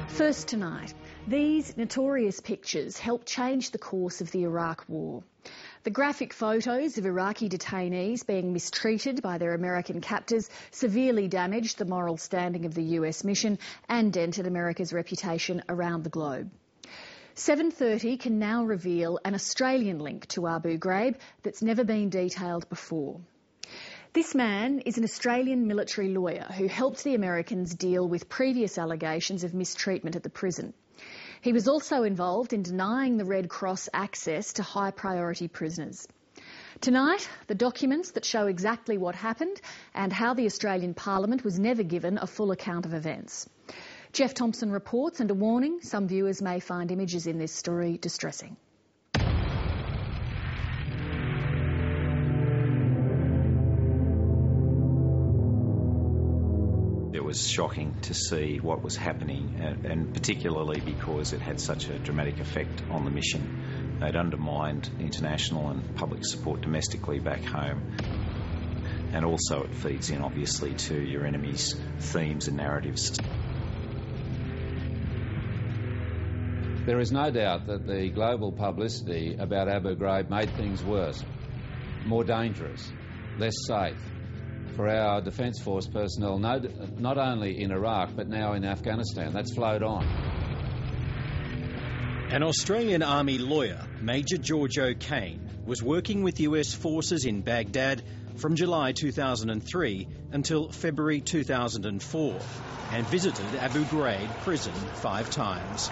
First tonight, these notorious pictures helped change the course of the Iraq War. The graphic photos of Iraqi detainees being mistreated by their American captors severely damaged the moral standing of the US mission and dented America's reputation around the globe. 7:30 can now reveal an Australian link to Abu Ghraib that's never been detailed before. This man is an Australian military lawyer who helped the Americans deal with previous allegations of mistreatment at the prison. He was also involved in denying the Red Cross access to high-priority prisoners. Tonight, the documents that show exactly what happened and how the Australian Parliament was never given a full account of events. Jeff Thompson reports, and a warning, some viewers may find images in this story distressing. It was shocking to see what was happening, and particularly because it had such a dramatic effect on the mission. It undermined international and public support domestically back home. And also it feeds in, obviously, to your enemy's themes and narratives. There is no doubt that the global publicity about Abu Ghraib made things worse, more dangerous, less safe for our Defence Force personnel, not only in Iraq but now in Afghanistan. That's flowed on. An Australian Army lawyer, Major George O'Kane, was working with US forces in Baghdad from July 2003 until February 2004 and visited Abu Ghraib prison 5 times.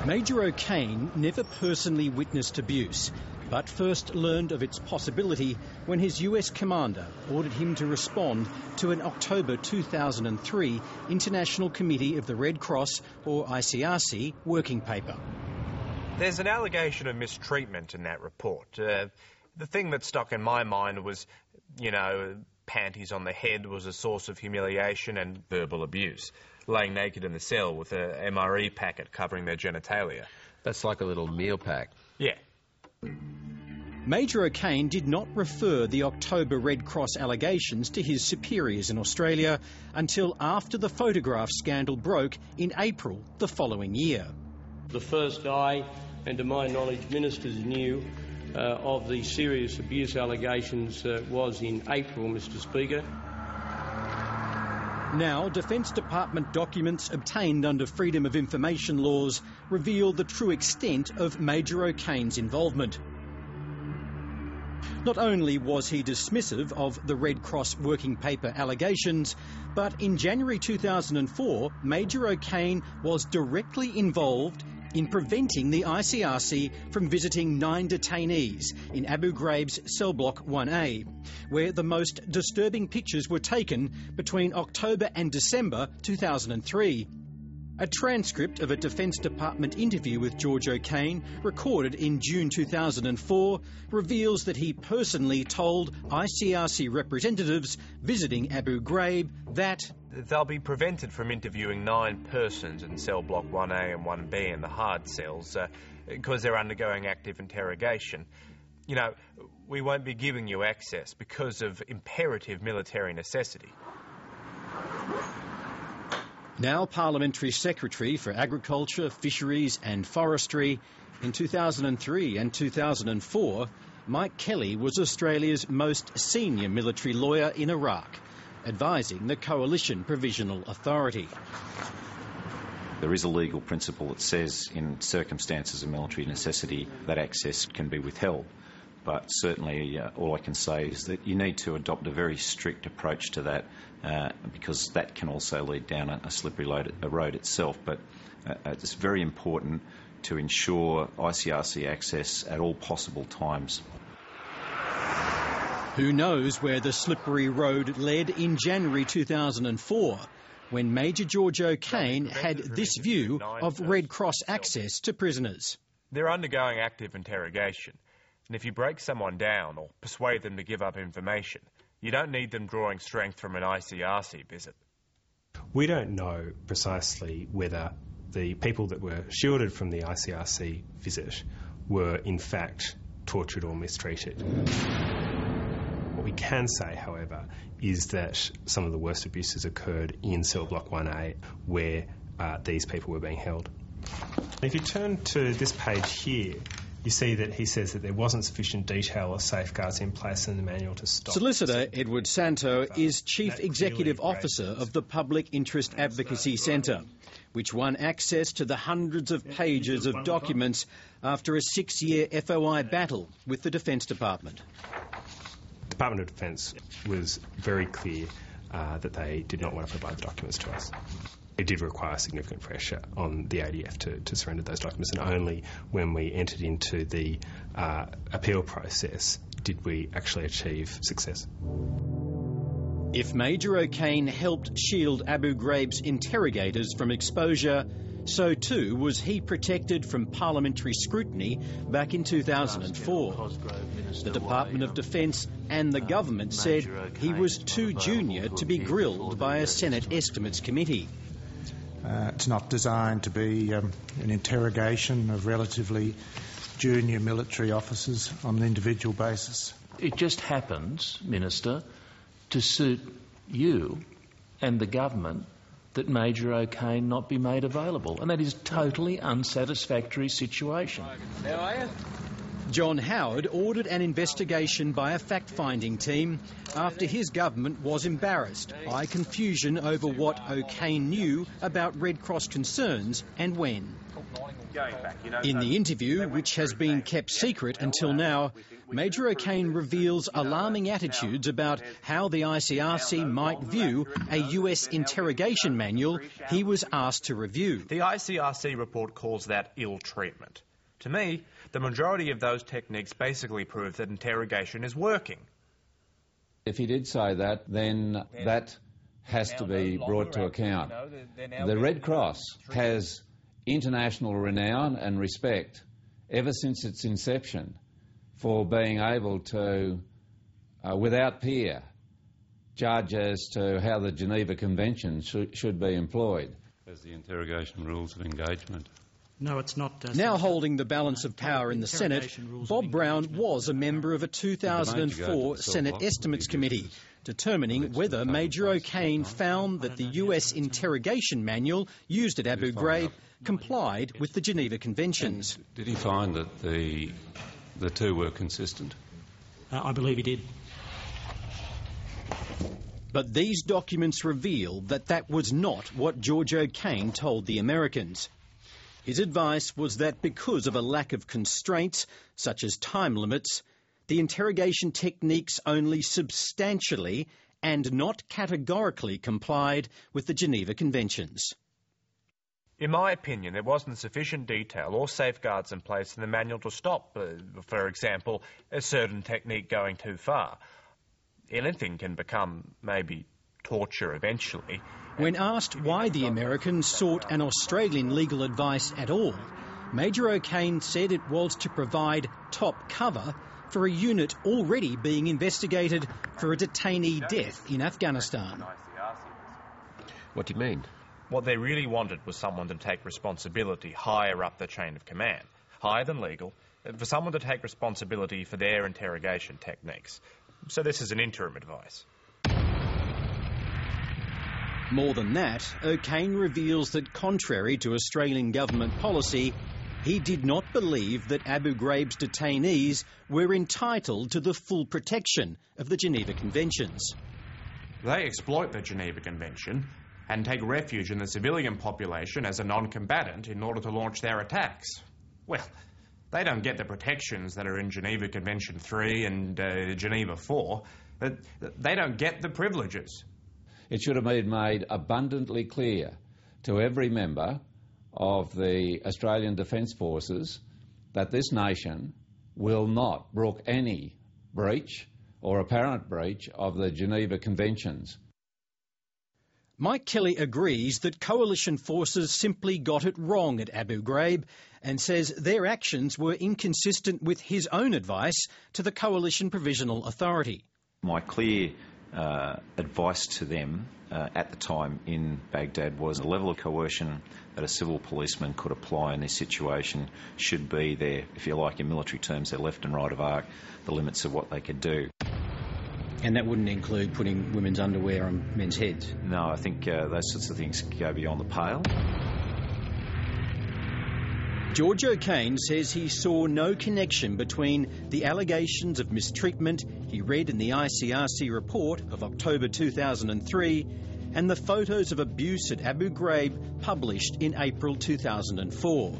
Major O'Kane never personally witnessed abuse, but first learned of its possibility when his US commander ordered him to respond to an October 2003 International Committee of the Red Cross, or ICRC, working paper. There's an allegation of mistreatment in that report. The thing that stuck in my mind was, panties on the head was a source of humiliation and verbal abuse. Laying naked in the cell with a MRE packet covering their genitalia. That's like a little meal pack. Yeah. Major O'Kane did not refer the October Red Cross allegations to his superiors in Australia until after the photograph scandal broke in April the following year. The first I, and to my knowledge, ministers knew of the serious abuse allegations was in April, Mr. Speaker. Now, Defence Department documents obtained under Freedom of Information laws reveal the true extent of Major O'Kane's involvement. Not only was he dismissive of the Red Cross working paper allegations, but in January 2004, Major O'Kane was directly involved in preventing the ICRC from visiting 9 detainees in Abu Ghraib's cell block 1A, where the most disturbing pictures were taken between October and December 2003. A transcript of a Defence Department interview with George O'Kane, recorded in June 2004, reveals that he personally told ICRC representatives visiting Abu Ghraib that they'll be prevented from interviewing 9 persons in cell block 1A and 1B in the hard cells because they're undergoing active interrogation. We won't be giving you access because of imperative military necessity. Now Parliamentary Secretary for Agriculture, Fisheries and Forestry, in 2003 and 2004, Mike Kelly was Australia's most senior military lawyer in Iraq, advising the Coalition Provisional Authority. There is a legal principle that says in circumstances of military necessity that access can be withheld. But certainly all I can say is that you need to adopt a very strict approach to that because that can also lead down a slippery road itself. But it's very important to ensure ICRC access at all possible times. Who knows where the slippery road led in January 2004, when Major George O'Kane had this view of Red Cross access to prisoners. They're undergoing active interrogation. And if you break someone down or persuade them to give up information, you don't need them drawing strength from an ICRC visit. We don't know precisely whether the people that were shielded from the ICRC visit were in fact tortured or mistreated. What we can say, however, is that some of the worst abuses occurred in cell block 1A, where these people were being held. If you turn to this page here, you see that he says that there wasn't sufficient detail or safeguards in place in the manual to stop. Solicitor Edward Santo is Chief Executive Officer of the Public Interest Advocacy Centre, which won access to the hundreds of pages of documents after a 6-year FOI battle with the Defence Department. The Department of Defence was very clear that they did not want to provide the documents to us. It did require significant pressure on the ADF to surrender those documents, and only when we entered into the appeal process did we actually achieve success. If Major O'Kane helped shield Abu Ghraib's interrogators from exposure, so too was he protected from parliamentary scrutiny back in 2004. The Department of Defence and the government said he was too junior to be grilled by a Senate Estimates Committee. It's not designed to be an interrogation of relatively junior military officers on an individual basis. It just happens, Minister, to suit you and the government that Major O'Kane not be made available, and that is a totally unsatisfactory situation. How are you? John Howard ordered an investigation by a fact-finding team after his government was embarrassed by confusion over what O'Kane knew about Red Cross concerns and when. In the interview, which has been kept secret until now, Major O'Kane reveals alarming attitudes about how the ICRC might view a US interrogation manual he was asked to review. The ICRC report calls that ill treatment. To me, the majority of those techniques basically prove that interrogation is working. If he did say that, then that has to be brought to account. The Red Cross has international renown and respect ever since its inception for being able to, without peer, judge as to how the Geneva Convention should be employed. As the interrogation rules of engagement. No, it's not. Now holding the balance of power in the Senate, Bob Brown was a member of a 2004 Senate Estimates Committee, determining whether Major O'Kane found that the US interrogation manual used at Abu Ghraib complied with the Geneva Conventions. Did he find that the two were consistent? I believe he did. But these documents reveal that that was not what George O'Kane told the Americans. His advice was that because of a lack of constraints, such as time limits, the interrogation techniques only substantially and not categorically complied with the Geneva Conventions. In my opinion, there wasn't sufficient detail or safeguards in place in the manual to stop, for example, a certain technique going too far. Anything can become, maybe, torture eventually. When asked why the Americans sought an Australian legal advice at all, Major O'Kane said it was to provide top cover for a unit already being investigated for a detainee death in Afghanistan. What do you mean? What they really wanted was someone to take responsibility higher up the chain of command, higher than legal, for someone to take responsibility for their interrogation techniques. So this is an interim advice. More than that, O'Kane reveals that contrary to Australian government policy, he did not believe that Abu Ghraib's detainees were entitled to the full protection of the Geneva Conventions. They exploit the Geneva Convention and take refuge in the civilian population as a non-combatant in order to launch their attacks. Well, they don't get the protections that are in Geneva Convention 3 and Geneva 4. They don't get the privileges. It should have been made abundantly clear to every member of the Australian Defence Forces that this nation will not brook any breach or apparent breach of the Geneva Conventions. Mike Kelly agrees that coalition forces simply got it wrong at Abu Ghraib and says their actions were inconsistent with his own advice to the Coalition Provisional Authority. My clear advice to them at the time in Baghdad was a level of coercion that a civil policeman could apply in this situation should be their, if you like in military terms, their left and right of arc, the limits of what they could do. And that wouldn't include putting women's underwear on men's heads? No, I think those sorts of things go beyond the pale. George O'Kane says he saw no connection between the allegations of mistreatment he read in the ICRC report of October 2003 and the photos of abuse at Abu Ghraib published in April 2004.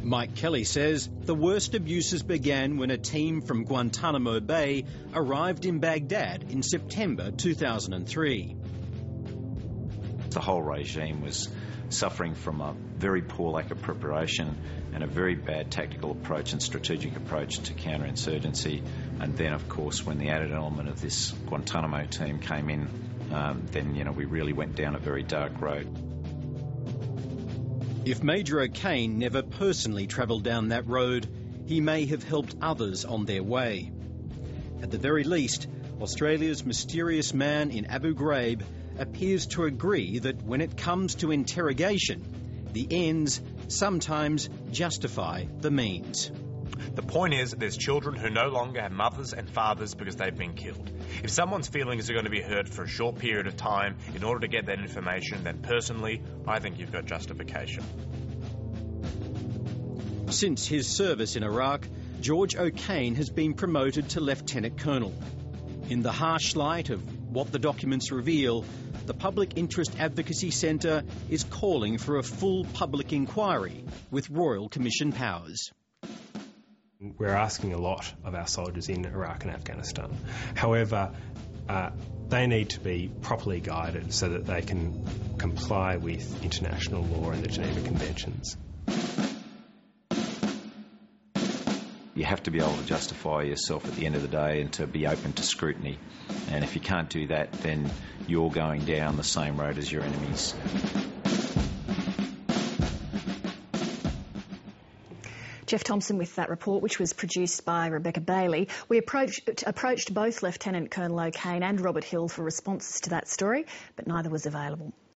Mike Kelly says the worst abuses began when a team from Guantanamo Bay arrived in Baghdad in September 2003. The whole regime was suffering from a very poor lack of preparation and a very bad tactical approach and strategic approach to counterinsurgency. And then, of course, when the added element of this Guantanamo team came in, then, we really went down a very dark road. If Major O'Kane never personally travelled down that road, he may have helped others on their way. At the very least, Australia's mysterious man in Abu Ghraib appears to agree that when it comes to interrogation, the ends sometimes justify the means. The point is, there's children who no longer have mothers and fathers because they've been killed. If someone's feelings are going to be hurt for a short period of time in order to get that information, then personally, I think you've got justification. Since his service in Iraq, George O'Kane has been promoted to Lieutenant Colonel. In the harsh light of what the documents reveal, the Public Interest Advocacy Centre is calling for a full public inquiry with Royal Commission powers. We're asking a lot of our soldiers in Iraq and Afghanistan. However, they need to be properly guided so that they can comply with international law and the Geneva Conventions. You have to be able to justify yourself at the end of the day and to be open to scrutiny. And if you can't do that, then you're going down the same road as your enemies. Jeff Thompson with that report, which was produced by Rebecca Bailey. We approached both Lieutenant Colonel O'Kane and Robert Hill for responses to that story, but neither was available.